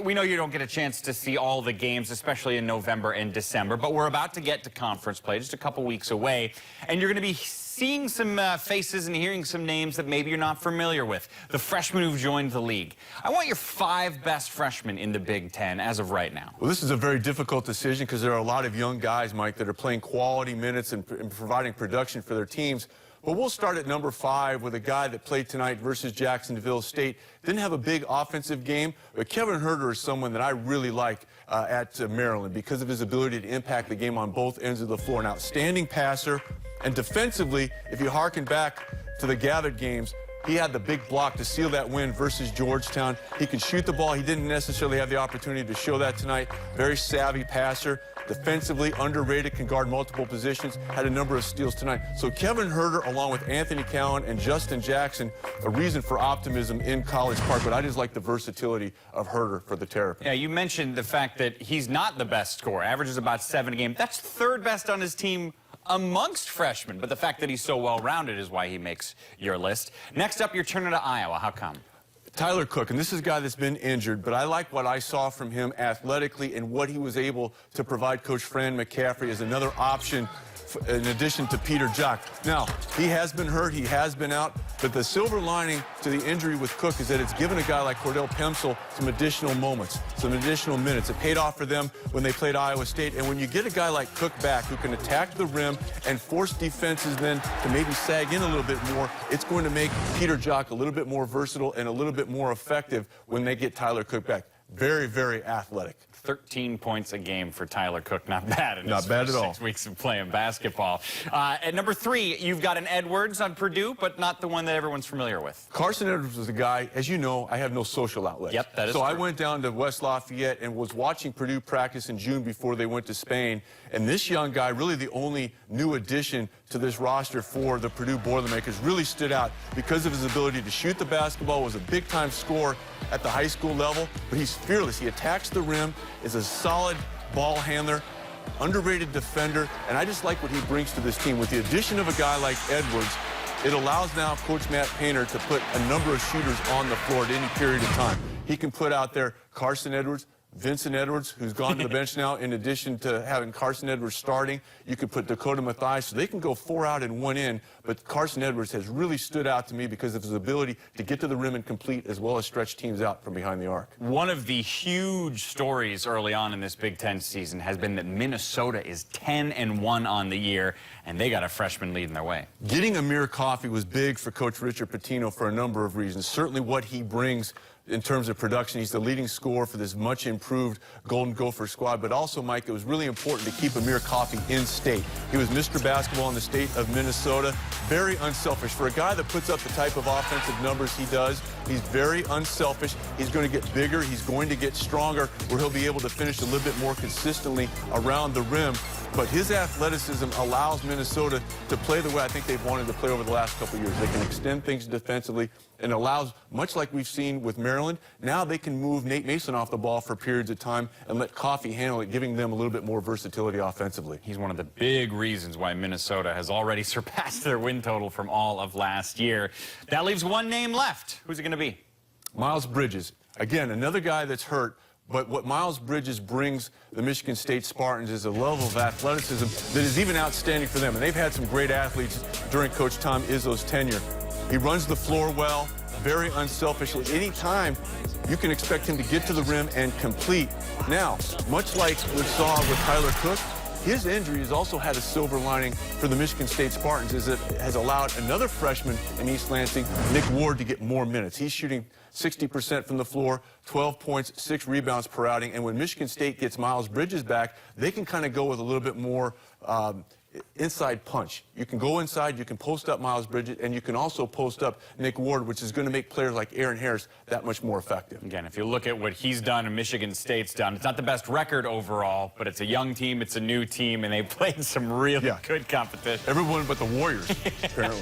we know you don't get a chance to see all the games, especially in November and December, but we're about to get to conference play, just a couple weeks away, and you're going to be seeing some faces and hearing some names that maybe you're not familiar with. The freshmen who've joined the league. I want your 5 best freshmen in the Big Ten as of right now. Well, this is a very difficult decision because there are a lot of young guys, Mike, that are playing quality minutes and providing production for their teams. But we'll start at number 5 with a guy that played tonight versus Jacksonville State. Didn't have a big offensive game, but Kevin Huerter is someone that I really like at Maryland because of his ability to impact the game on both ends of the floor. An outstanding passer, and defensively, if you hearken back to the Gavitt games, he had the big block to seal that win versus Georgetown. He can shoot the ball. He didn't necessarily have the opportunity to show that tonight. Very savvy passer. Defensively underrated, can guard multiple positions, had a number of steals tonight. So Kevin Huerter, along with Anthony Cowan and Justin Jackson, a reason for optimism in College Park, but I just like the versatility of Huerter for the Terrapins. Yeah, you mentioned the fact that he's not the best scorer, averages about 7 a game. That's 3rd best on his team amongst freshmen, but the fact that he's so well-rounded is why he makes your list. Next up, you're turning to Iowa. How come? Tyler Cook, and this is a guy that's been injured, but I like what I saw from him athletically and what he was able to provide Coach Fran McCaffrey as another option in addition to Peter Jock. Now, he has been hurt, he has been out, but the silver lining to the injury with Cook is that it's given a guy like Cordell Pemsl some additional moments, some additional minutes. It paid off for them when they played Iowa State, and when you get a guy like Cook back who can attack the rim and force defenses then to maybe sag in a little bit more, it's going to make Peter Jock a little bit more versatile and a little bit more effective when they get Tyler Cook back. Very, very athletic. 13 points a game for Tyler Cook. Not bad in his bad at all. 6 weeks of playing basketball. At number 3, you've got an Edwards on Purdue, but not the one that everyone's familiar with. Carson Edwards was a guy, as you know, I have no social outlet. Yep, that is So true. I went down to West Lafayette and was watching Purdue practice in June before they went to Spain. And this young guy, really the only new addition to this roster for the Purdue Boilermakers, really stood out because of his ability to shoot the basketball, was a big-time scorer at the high school level, but he's fearless. He attacks the rim, is a solid ball handler, underrated defender, and I just like what he brings to this team. With the addition of a guy like Edwards, it allows now Coach Matt Painter to put a number of shooters on the floor at any period of time. He can put out there Carson Edwards, Vincent Edwards, who's gone to the bench now, in addition to having Carson Edwards starting. You could put Dakota Mathias, so they can go 4 out and 1 in, but Carson Edwards has really stood out to me because of his ability to get to the rim and complete, as well as stretch teams out from behind the arc. One of the huge stories early on in this Big Ten season has been that Minnesota is 10-1 on the year, and they got a freshman leading their way. Getting Amir Coffey was big for Coach Richard Pitino for a number of reasons. Certainly what he brings in terms of production. He's the leading scorer for this much improved Golden Gopher squad, but also, Mike, it was really important to keep Amir Coffey in state. He was Mr. Basketball in the state of Minnesota. Very unselfish. For a guy that puts up the type of offensive numbers he does, he's very unselfish. He's going to get bigger. He's going to get stronger, where he'll be able to finish a little bit more consistently around the rim. But his athleticism allows Minnesota to play the way I think they've wanted to play over the last couple of years. They can extend things defensively and allows, much like we've seen with Maryland, now they can move Nate Mason off the ball for periods of time and let Coffey handle it, giving them a little bit more versatility offensively. He's one of the big reasons why Minnesota has already surpassed their win total from all of last year. That leaves one name left. Who's it going to be? Miles Bridges. Again, another guy that's hurt. But what Miles Bridges brings the Michigan State Spartans is a level of athleticism that is even outstanding for them. And they've had some great athletes during Coach Tom Izzo's tenure. He runs the floor well, very unselfish. At any time, you can expect him to get to the rim and complete. Now, much like we saw with Tyler Cook, his injury has also had a silver lining for the Michigan State Spartans, as it has allowed another freshman in East Lansing, Nick Ward, to get more minutes. He's shooting 60% from the floor, 12 points, 6 rebounds per outing. And when Michigan State gets Miles Bridges back, they can kind of go with a little bit more inside punch. You can go inside, you can post up Miles Bridges, and you can also post up Nick Ward, which is going to make players like Aaron Harris that much more effective. Again, if you look at what he's done and Michigan State's done, it's not the best record overall, but it's a young team, it's a new team, and they played some really good competition. Everyone but the Warriors, apparently.